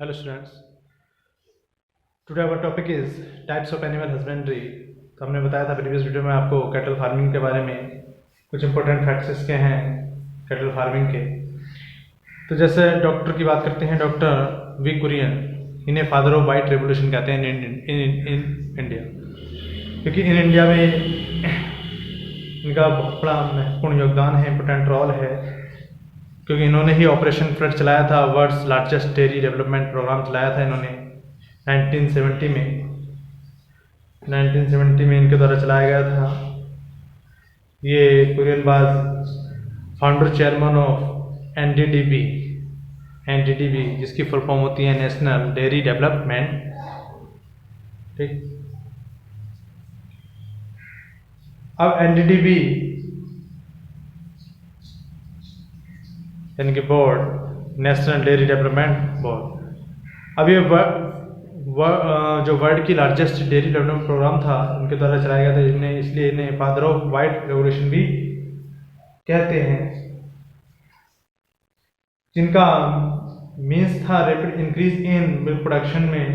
Hello students, today our topic is types of animal husbandry। तो हमने बताया था प्रीवियस वीडियो में आपको कैटल फार्मिंग के बारे में कुछ इंपॉर्टेंट फैक्ट्स इसके हैं कैटल फार्मिंग के। तो जैसे डॉक्टर की बात करते हैं, डॉक्टर वी कुरियन, इन्हें फादर ऑफ वाइट रेवोल्यूशन कहते हैं इन इंडिया, क्योंकि इन इंडिया में इनका बहुत बड़ा महत्वपूर्ण योगदान है, इंपॉर्टेंट रोल है, क्योंकि इन्होंने ही ऑपरेशन फ्लड चलाया था, world's largest dairy development programme चलाया था इन्होंने 1970 में इनके द्वारा चलाया गया था। ये कुरियन बाज फाउंडर चेयरमैन ऑफ एनडीडीबी जिसकी फुल फॉर्म होती है नेशनल डेयरी डेवलपमेंट। ठीक, अब एनडीडीबी यानी कि board, national dairy development board, अब ये जो वर्ल्ड की लार्जेस्ट डेयरी डेवलपमेंट प्रोग्राम था इनके द्वारा चलाया गया था, इन्हें इसलिए इन्हें फादर ऑफ वाइट रेवोल्यूशन भी कहते हैं, जिनका मीन्स था rapid increase in milk production में,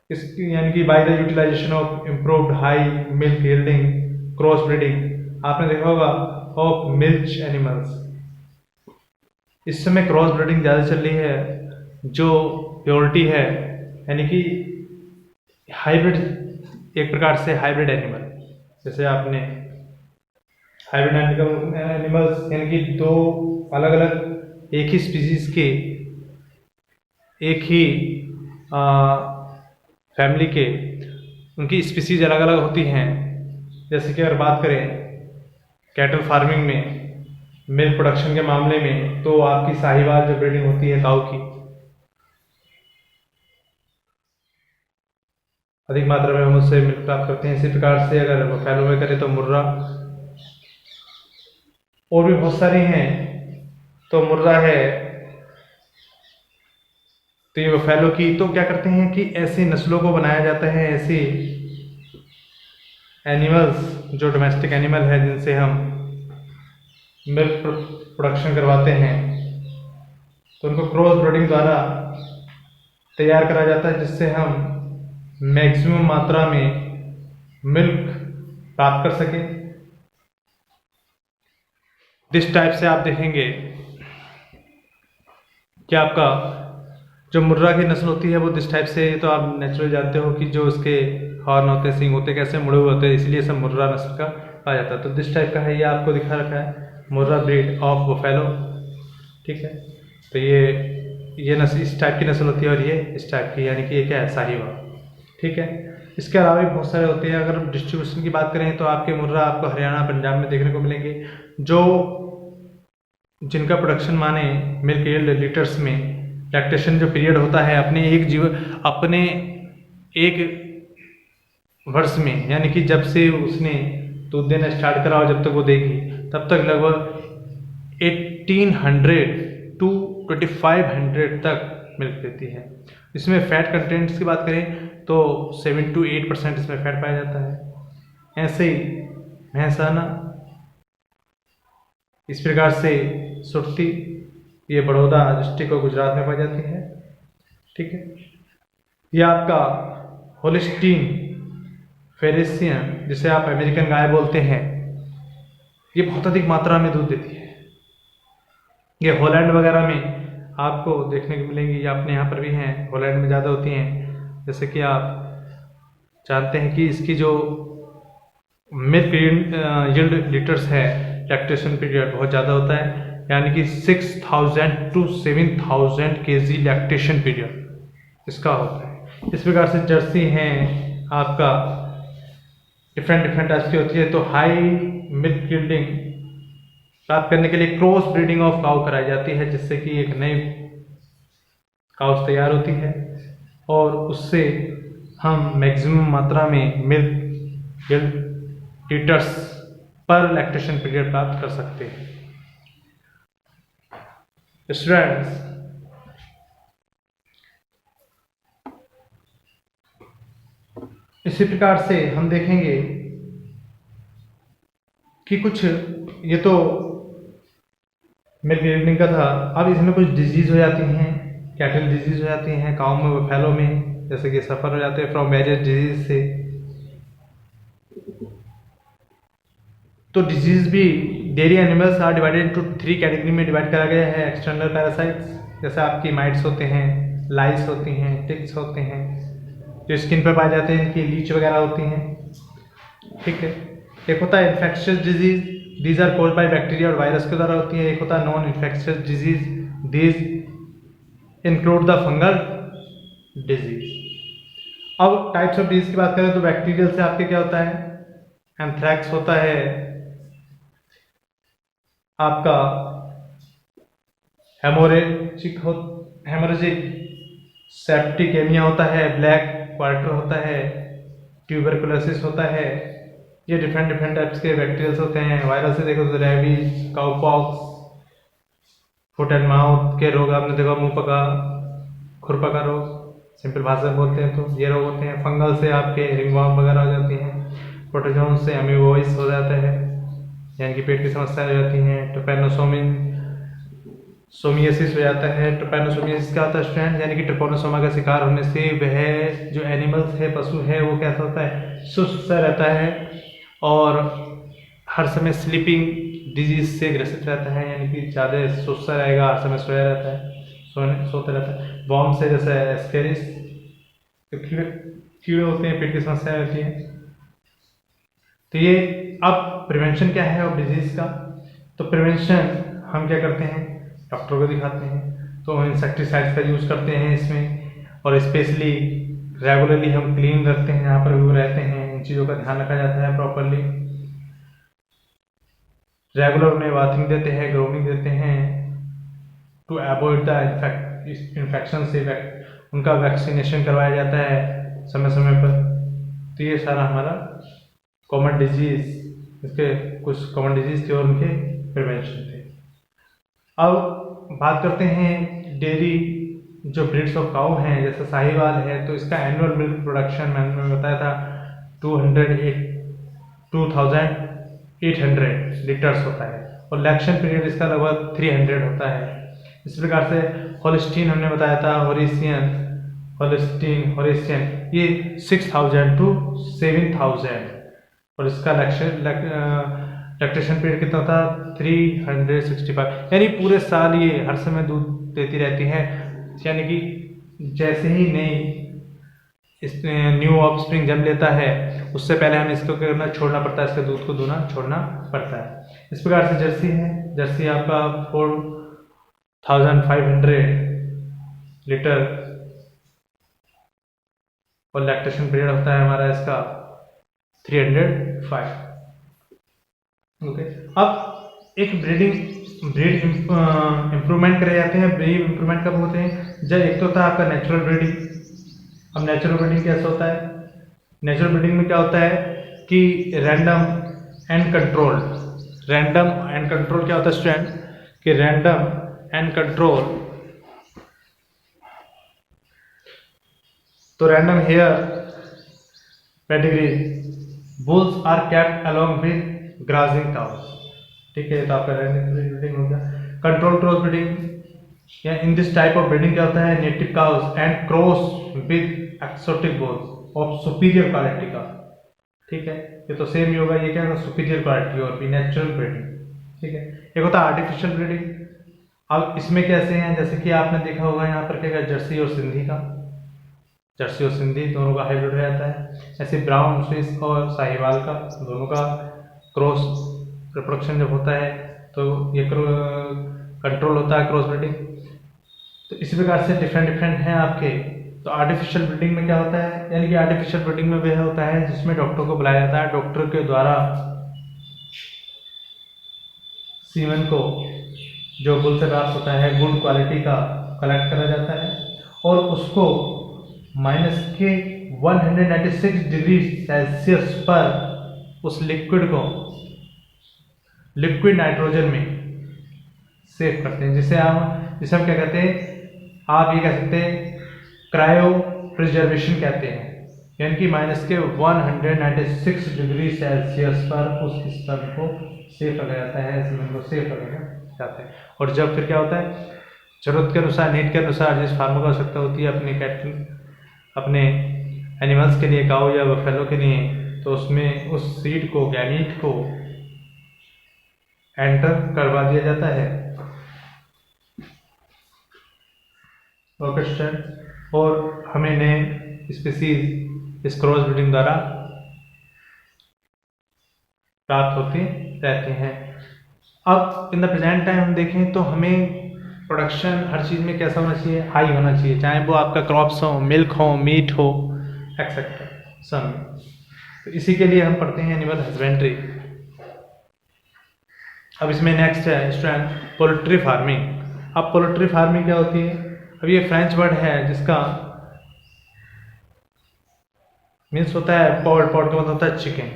इसकी यानी कि by the utilisation of improved high milk yielding cross breeding. आपने देखा होगा ऑफ मिल्च एनिमल्स, इस समय क्रॉस ब्रीडिंग ज़्यादा चल रही है, जो प्योरिटी है यानी कि हाइब्रिड, एक प्रकार से हाइब्रिड एनिमल, जैसे आपने हाइब्रिड एनिमल्स यानी कि दो अलग अलग एक ही स्पीसीज के, एक ही फैमिली के, उनकी स्पीसीज अलग अलग होती हैं। जैसे कि अगर बात करें कैटल फार्मिंग में मिल्क प्रोडक्शन के मामले में, तो आपकी साहिवाल जो ब्रीडिंग होती है काऊ की, अधिक मात्रा में हम उससे मिल्क प्राप्त करते हैं। इसी प्रकार से अगर बफेलो में करें तो मुर्रा, और भी बहुत सारी हैं, तो मुर्रा है, तो ये बफेलो की, तो क्या करते हैं कि ऐसी नस्लों को बनाया जाता है, ऐसी एनिमल्स जो डोमेस्टिक एनिमल है जिनसे हम मिल्क प्रोडक्शन करवाते हैं, तो उनको क्रॉस ब्रीडिंग द्वारा तैयार करा जाता है, जिससे हम मैक्सिमम मात्रा में मिल्क प्राप्त कर सकें। दिस टाइप से आप देखेंगे कि आपका जो मुर्रा की नस्ल होती है वो दिस टाइप से, तो आप नेचुरल जानते हो कि जो उसके हॉर्न होते हैं, सींग होते हैं, कैसे मुड़े हुए होते हैं, इसलिए सब मुर्रा नस्ल का पाया जाता है। तो दिस टाइप का है, ये आपको दिखा रखा है मुर्रा ब्रीड ऑफ बफेलो। ठीक है, तो ये नस्ल इस टाइप की नस्ल होती है, और ये इस टाइप की, यानी कि ये क्या है, साहिवाल। ठीक है, इसके अलावा भी बहुत सारे होते हैं। अगर डिस्ट्रीब्यूशन की बात करें तो आपके मुर्रा आपको हरियाणा पंजाब में देखने को मिलेंगे, जो जिनका प्रोडक्शन माने मिल्क यील्ड लीटर्स में, लैक्टेशन जो पीरियड होता है अपने एक वर्ष में, यानी कि जब से उसने दूध देना स्टार्ट करा और जब तक वो देगी, तब तक लगभग 1800 to 2500 तक मिल्क देती है। इसमें फैट कंटेंट्स की बात करें तो 7 to 8% इसमें फैट पाया जाता है। ऐसे ही भैंसाना, इस प्रकार से सुरती, ये बड़ौदा डिस्ट्रिक्ट और गुजरात में पाई जाती है। ठीक है, ये आपका होलिस्टीन फ्रीसियन, जिसे आप अमेरिकन गाय बोलते हैं, ये बहुत अधिक मात्रा में दूध देती है। ये हॉलैंड वगैरह में आपको देखने को मिलेंगी, या अपने यहाँ पर भी हैं, हॉलैंड में ज़्यादा होती हैं। जैसे कि आप जानते हैं कि इसकी जो मिल्क यील्ड लीटर्स है, लैक्टेशन पीरियड बहुत ज़्यादा होता है, यानी कि 6000 to 7000 kg लैक्टेशन पीरियड इसका होता है। इस प्रकार से जर्सी हैं आपका, डिफरेंट टाइप्स की होती है। तो हाई मिल्क यील्डिंग प्राप्त करने के लिए क्रॉस ब्रीडिंग ऑफ काउ कराई जाती है, जिससे कि एक नई काउस तैयार होती है, और उससे हम मैक्सिमम मात्रा में मिल्क यील्ड लीटर्स पर लैक्टेशन पीरियड प्राप्त कर सकते हैं। स्टूडेंट्स, इसी प्रकार से हम देखेंगे कि कुछ, ये तो मिल्क यील्डिंग का था, अब इसमें कुछ डिजीज हो जाती हैं कैटल डिजीज हो जाती हैं, काउ में, बफेलो में जैसे कि सफ़र हो जाते हैं फ्रॉम वेरियस डिजीज से। तो डिजीज भी dairy animals are divided into 3 category में डिवाइड करा गया है। एक्सटर्नल पैरासाइट्स जैसे आपकी माइट्स होते हैं, लाइस होती हैं, टिक्स होते हैं जो स्किन पर पाए जाते हैं, इनकी लीच वगैरह होती हैं, ठीक है। एक होता है infectious disease, these are caused by bacteria और वायरस के द्वारा होती है। एक होता है non infectious disease, these include the fungal disease. अब टाइप्स ऑफ डिजीज की बात करें तो बैक्टीरियल से आपके क्या होता है, एंथ्रैक्स होता है, आपका हेमोरेजिक सेप्टिकेमिया होता है, ब्लैक क्वार्टर होता है, ट्यूबरकुलोसिस होता है। ये डिफरेंट टाइप्स के बैक्टीरियल्स होते हैं। वायरस से देखो तो rabies, cowpox, foot and mouth के रोग आपने देखा, मुंह पका, खुरपा का रोग सिंपल भाषा में बोलते हैं तो ये रोग होते हैं। फंगल से आपके रिंगवॉर्म वगैरह हो जाती हैं। प्रोटोजोन से अमीबोइस हो जाता है, यानी कि पेट की समस्याएं हो जाती हैं। सोमियासिस हो जाता है। ट्रिपैनोसोमियासिस क्या होता है स्टूडेंट, यानी कि ट्रिपैनोसोमा का शिकार होने से वह जो एनिमल्स है, पशु है, वो कैसा होता है, सुस्त सा रहता है और हर समय स्लीपिंग डिजीज से ग्रसित रहता है, यानी कि ज़्यादा सुस्त सा रहेगा, हर समय सोया रहता है, सोता रहता है। वॉर्म से जैसे एस्केरिस, कीड़े होते हैं, पेट की समस्याएं होती हैं। तो ये अब प्रिवेंशन क्या है और डिजीज का, तो प्रिवेंशन हम क्या करते हैं, डॉक्टर को दिखाते हैं, तो इंसेक्टिसाइड्स का यूज़ करते हैं इसमें, और स्पेशली रेगुलरली हम क्लीन रखते हैं जहाँ पर भी वो रहते हैं, इन चीज़ों का ध्यान रखा जाता है प्रॉपरली। रेगुलर उन्हें बाथिंग देते हैं, ग्रोमिंग देते हैं टू अवॉइड द इन्फेक्शन से उनका वैक्सीनेशन करवाया जाता है समय समय पर। तो ये सारा हमारा कॉमन डिजीज, इसके कुछ कॉमन डिजीज थे और उनके प्रिवेंशन थे। अब बात करते हैं डेयरी जो ब्रीड्स ऑफ काउ हैं, जैसे साहिवाल है, तो इसका एनुअल मिल्क प्रोडक्शन मैंने बताया था 2800 लीटर्स होता है, और लैक्शन पीरियड इसका लगभग 300 होता है। इस प्रकार से होलिस्टीन हमने बताया था, होलिस्टीन ये 6000 to 7000, और इसका लैक्टेशन पीरियड कितना था, 365, यानी पूरे साल ये हर समय दूध देती रहती है। यानी कि जैसे ही न्यू ऑफस्प्रिंग जन्म लेता है, उससे पहले हमें इसको करना छोड़ना पड़ता है, इसके दूध को दूना छोड़ना पड़ता है। इस प्रकार से जर्सी है, जर्सी आपका 4500 लीटर, और लैक्टेशन पीरियड होता है हमारा इसका 305। ओके, अब एक ब्रीड इम्प्रूवमेंट करे जाते हैं। ब्रीड इम्प्रूवमेंट कब होते हैं, जब एक तो होता है आपका नेचुरल ब्रीडिंग। अब नेचुरल ब्रीडिंग कैसे होता है, नेचुरल ब्रीडिंग में क्या होता है कि रैंडम एंड कंट्रोल क्या होता है स्टूडेंट, कि रैंडम एंड कंट्रोल, तो random here pedigree bulls are kept along with grazing cows, ठीक है। तो आपका रैंडम ब्रीडिंग हो गया। कंट्रोल क्रॉस ब्रीडिंग, या in this type of breeding क्या होता है, native cows and cross with exotic bulls of superior quality का, ठीक है। ये तो सेम ही होगा, ये क्या है, सुपीरियर क्वालिटी और भी नेचुरल ब्रीडिंग, ठीक है। एक होता है आर्टिफिशियल ब्रीडिंग। अब इसमें कैसे हैं, जैसे कि आपने देखा होगा यहाँ पर क्या, जर्सी और सिंधी का, जर्सी और सिंधी दोनों का हाइब्रिड हो जाता है। ऐसे ब्राउन स्विस और साहिवाल का, दोनों का क्रॉस रिप्रोडक्शन जब होता है तो ये कंट्रोल होता है क्रॉस ब्रीडिंग। तो इसी प्रकार से डिफरेंट हैं आपके। तो आर्टिफिशियल ब्रीडिंग में क्या होता है, यानी कि आर्टिफिशियल ब्रीडिंग में वह होता है जिसमें डॉक्टर को बुलाया जाता है, डॉक्टर के द्वारा सीमेन को जो बुल से प्राप्त होता है गुड क्वालिटी का कलेक्ट करा जाता है, और उसको -196 डिग्री सेल्सियस पर उस लिक्विड नाइट्रोजन में सेव करते हैं, जिसे हम क्या कहते हैं, आप ये कह सकते हैं क्रायो प्रिजर्वेशन कहते हैं, यानी कि -196 डिग्री सेल्सियस पर उस स्तन को सेव रखा जाता है, सीमेन को सेव रखा जाता है। और जब फिर क्या होता है, ज़रूरत के अनुसार, नीड के अनुसार जिस फार्मर को आवश्यकता होती है अपने कैटल, अपने एनिमल्स के लिए, काऊ या बफेलो के लिए, तो उसमें उस सीड को, गैमीट को एंटर करवा दिया जाता है। ओके स्टूडेंट, और हमें नए स्पीसीज इस क्रॉस ब्रीडिंग द्वारा प्राप्त होती रहती हैं। अब इन द प्रेजेंट टाइम हम देखें तो हमें प्रोडक्शन हर चीज़ में कैसा होना चाहिए, हाई होना चाहिए, चाहे वो आपका क्रॉप्स हो, मिल्क हो, मीट हो, एक्सेट्रा सब। तो इसी के लिए हम पढ़ते हैं एनिमल हस्बेंड्री। अब इसमें नेक्स्ट है स्टूडेंट पोल्ट्री फार्मिंग। अब पोल्ट्री फार्मिंग क्या होती है? अब ये फ्रेंच वर्ड है जिसका मीन्स होता है पॉड, पॉड का मतलब होता है चिकन।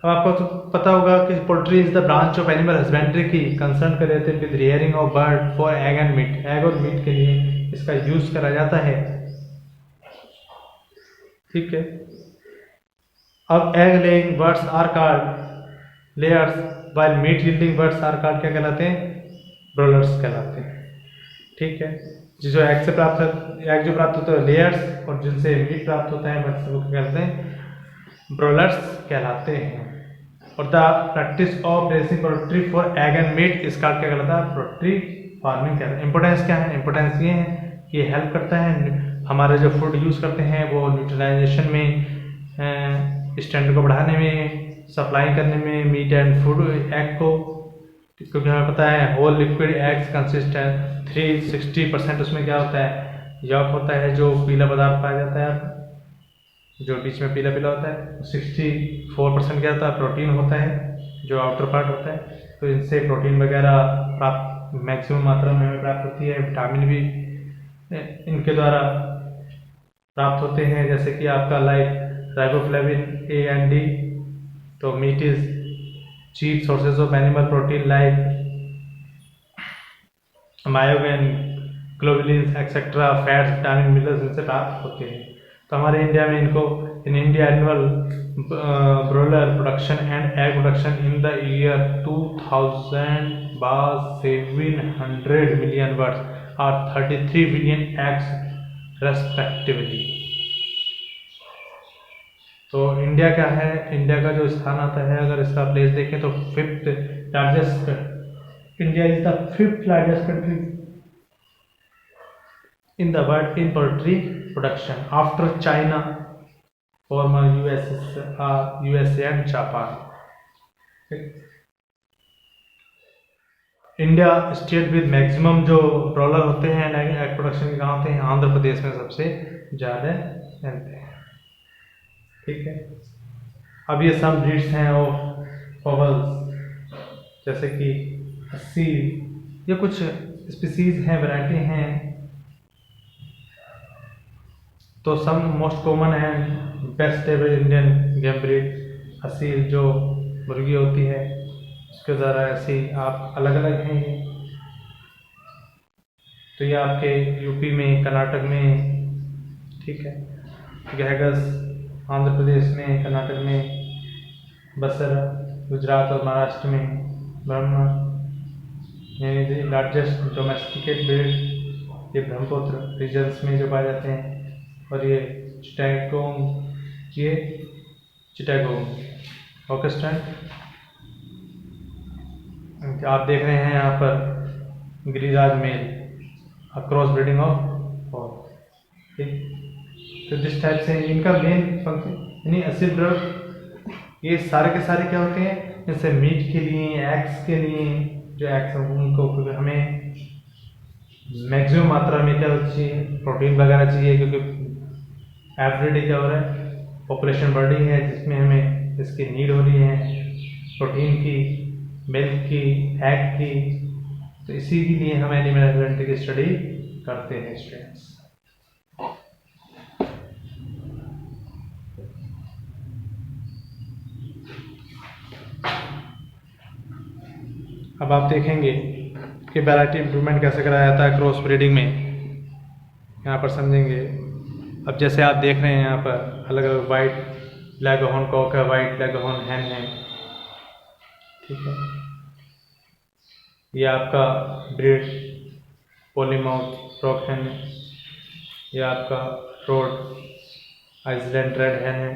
अब आपको तो पता होगा कि poultry is the branch of animal husbandry की कंसर्न कर रहते हैं with rearing of bird for egg and meat. Egg और मीट के लिए इसका यूज करा जाता है। ठीक है। अब egg laying birds are called layers, while meat yielding birds are called क्या कहलाते हैं? ब्रोलर्स कहलाते हैं। ठीक है। जो एग से प्राप्त, एग जो प्राप्त होता है लेयर्स, और जिनसे मीट प्राप्त होता है बर्ड्स, वो क्या कहते हैं? ब्रोलर्स कहलाते हैं। और the practice of raising poultry for egg and meat is called क्या कहलाता है? पोल्ट्री फार्मिंग कहलाता है। इंपॉर्टेंस क्या है? इंपॉर्टेंस ये है कि ये हेल्प करता है हमारे जो फूड यूज़ करते हैं वो न्यूट्रलाइजेशन में, स्टैंडर्ड को बढ़ाने में, सप्लाई करने में मीट एंड फूड एग को, क्योंकि हमें पता है होल लिक्विड एग्स कंसिस्ट है 360% उसमें क्या होता है? यॉक होता है, जो पीला पदार्थ पाया जाता है, जो बीच में पीला पीला होता है। 64% क्या होता है? प्रोटीन होता है, जो आउटर पार्ट होता है। तो इनसे प्रोटीन वगैरह प्राप्त मैक्सिमम मात्रा में हमें प्राप्त होती है। विटामिन भी इनके द्वारा प्राप्त होते हैं, जैसे कि आपका like riboflavin, A and D. तो meat is cheap sources of animal protein like myogen, globulins etcetera, fats, vitamin, minerals इनसे प्राप्त होते हैं। तो हमारे इंडिया में इनको in India annual broiler production and egg production in the year 2000 was 700 million birds और 33 billion eggs रेस्पेक्टिवली। तो इंडिया क्या है? इंडिया का जो स्थान आता है, अगर इसका प्लेस देखें तो 5th largest, India is the 5th largest country in the world in poultry production after China, former USA and Japan. India state with maximum जो ब्रॉलर होते हैं एग प्रोडक्शन के कहाँ होते हैं? आंध्र प्रदेश में सबसे ज़्यादा रहते हैं। ठीक है। अब ये सब ब्रीड्स हैं ऑफ फाउल्स, जैसे कि अस्सी, ये कुछ स्पीसीज हैं, वैरायटी हैं। तो सम मोस्ट कॉमन है best ever Indian game breed Aseel, जो मुर्गी होती है, उसके द्वारा ऐसी आप अलग अलग हैं ये। तो ये आपके यूपी में, कर्नाटक में, ठीक है, गहगस आंध्र प्रदेश में, कर्नाटक में, बसरा गुजरात और महाराष्ट्र में, ब्रह्मा यानी लार्जेस्ट डोमेस्टिकेट ब्रीड ये ब्रह्मपुत्र रीजन्स में जो पाए जाते हैं। और ये चिटागोंग, ये चिटागोंग। ओके स्टूडेंट, आप देख रहे हैं यहाँ पर Giriraj male cross breeding of, ठीक। तो जिस टाइप से इनका मेन फंक्शन यानी असिल ड्रग, ये सारे के सारे क्या होते हैं? जैसे मीट के लिए, एग्स के लिए, जो एग्स उनको हमें मैक्सिमम मात्रा में क्या चाहिए? प्रोटीन वगैरह चाहिए, क्योंकि एवरीडे क्या हो रहा है? पॉपुलेशन बढ़ रही है, जिसमें हमें इसकी नीड हो रही है प्रोटीन की, मिल्क की, एग की। तो इसी के लिए हम एनिमल हस्बेंड्री की स्टडी करते हैं स्टूडेंट्स। अब आप देखेंगे कि वैरायटी इंप्रूवमेंट कैसे कराया जाता है क्रॉस ब्रीडिंग में, यहाँ पर समझेंगे। अब जैसे आप देख रहे हैं यहाँ पर अलग अलग वाइट लेगहॉर्न कॉक है, वाइट लेगहॉर्न हैन है, ठीक है। ये आपका ब्रीड पोलीमाउथ रॉक हैन है, यह आपका रोड आइसलैंड रेड हैन है।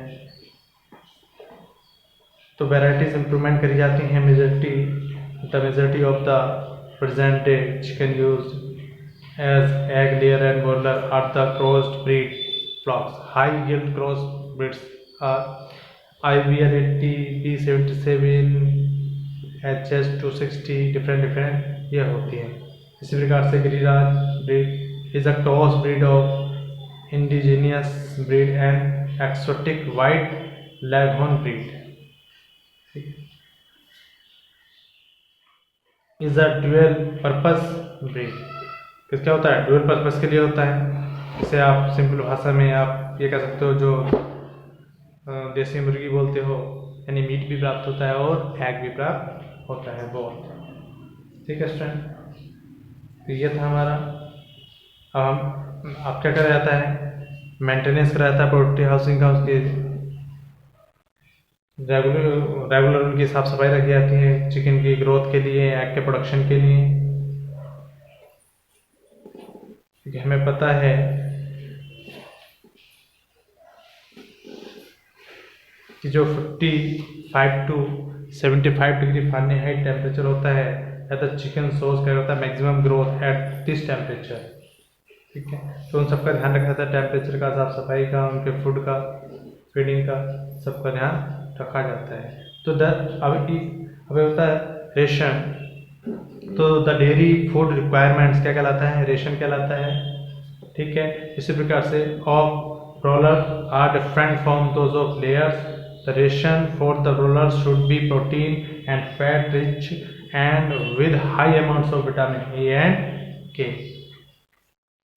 तो वेराइटीज इंप्रूवमेंट करी जाती हैं। Majority of the present day chicken use as egg layer and boiler are the crossed breed flocks. High yield cross breeds are IVL 80, B77, HS 260 different ये होती हैं। इसी प्रकार से Giriraj breed is a cross breed of indigenous breed and exotic white leghorn breed. Is a dual purpose breed. क्या होता है? Dual purpose के लिए होता है। इसे आप सिंपल भाषा में आप ये कह सकते हो, जो देसी मुर्गी बोलते हो, यानी मीट भी प्राप्त होता है और एग भी प्राप्त होता है बहुत। ठीक है स्टूडेंट, तो ये था हमारा। अब आप क्या करा जाता है? मेंटेनेंस करा जाता है पोल्ट्री हाउसिंग का। उसकी रेगुलर उनकी साफ सफाई रखी जाती है चिकन की ग्रोथ के लिए, एग के प्रोडक्शन के लिए। क्योंकि हमें पता है कि जो 55 to 75 डिग्री फ़ारेनहाइट टेम्परेचर होता है एट द चिकन सोर्स क्या होता है maximum growth at this temperature. ठीक है, तो उन सबका ध्यान रखा जाता है, टेम्परेचर का, साफ सफाई का, उनके फूड का, फीडिंग का, सबका ध्यान रखा जाता है। तो अब होता है रेशन। तो द डेयरी फूड रिक्वायरमेंट्स क्या कहलाता है? रेशन कहलाता है। ठीक है, इसी प्रकार से of broiler are different from those of layers. The ration for the broilers should be protein and fat rich and with high amounts of vitamin A and K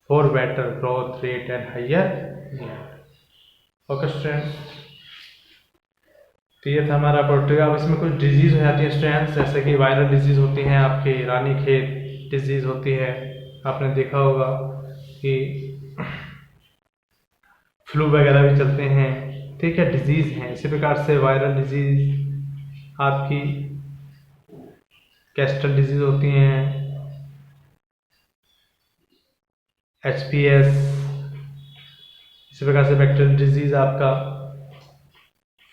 for better growth rate and higher yield. Okay students, तो ये था हमारा poultry का। अब इसमें कुछ disease हो जाती है स्टूडेंट्स, जैसे कि वायरल डिजीज होती हैं, आपकी रानीखेत डिजीज होती है। आपने देखा होगा कि फ्लू वगैरह भी चलते हैं। ठीक है, डिजीज़ हैं। इसी प्रकार से वायरल डिजीज़ आपकी कैस्टर डिजीज़ होती हैं, HPS। इसी प्रकार से बैक्टीरियल डिजीज़ आपका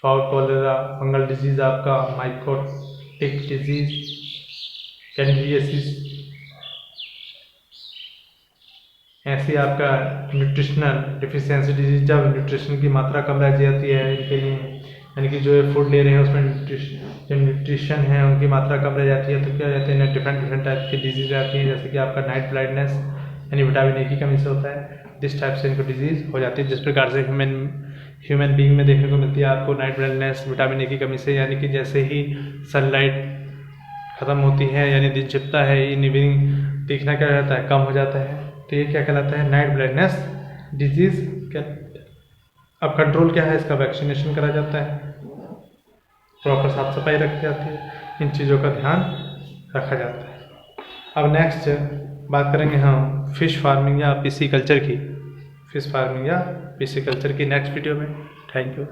फाउल कॉलेरा, फंगल डिजीज़ आपका माइकोटिक डिजीज़, कैंडिडियासिस। ऐसी आपका न्यूट्रिशनल डिफिशियंसी डिजीज, जब न्यूट्रिशन की मात्रा कम रह जाती है इनके लिए, यानी कि जो फूड ले रहे हैं उसमें जो न्यूट्रिशन है उनकी मात्रा कम रह जाती है, तो क्या रहते हैं डिफरेंट टाइप की डिजीज रहती है। जैसे कि आपका नाइट ब्लाइंडनेस यानी विटामिन ए की कमी से होता है, जिस टाइप से इनको डिजीज़ हो जाती है। जिस प्रकार से ह्यूमन बीइंग में देखने को मिलती है आपको नाइट ब्लाइंडनेस विटामिन ए की कमी से, यानी कि जैसे ही सनलाइट ख़त्म होती है यानी दिन छिपता है, इन इवनिंग दिखना क्या रहता है, कम हो जाता है। तो ये क्या कहलाता है? Night blindness disease. अब कंट्रोल क्या है इसका? वैक्सीनेशन करा जाता है, प्रॉपर साफ सफाई रखी जाती है, इन चीज़ों का ध्यान रखा जाता है। अब नेक्स्ट बात करेंगे हम फिश फार्मिंग या पिसी कल्चर की। फिश फार्मिंग या पिसी कल्चर की नेक्स्ट वीडियो में। Thank you.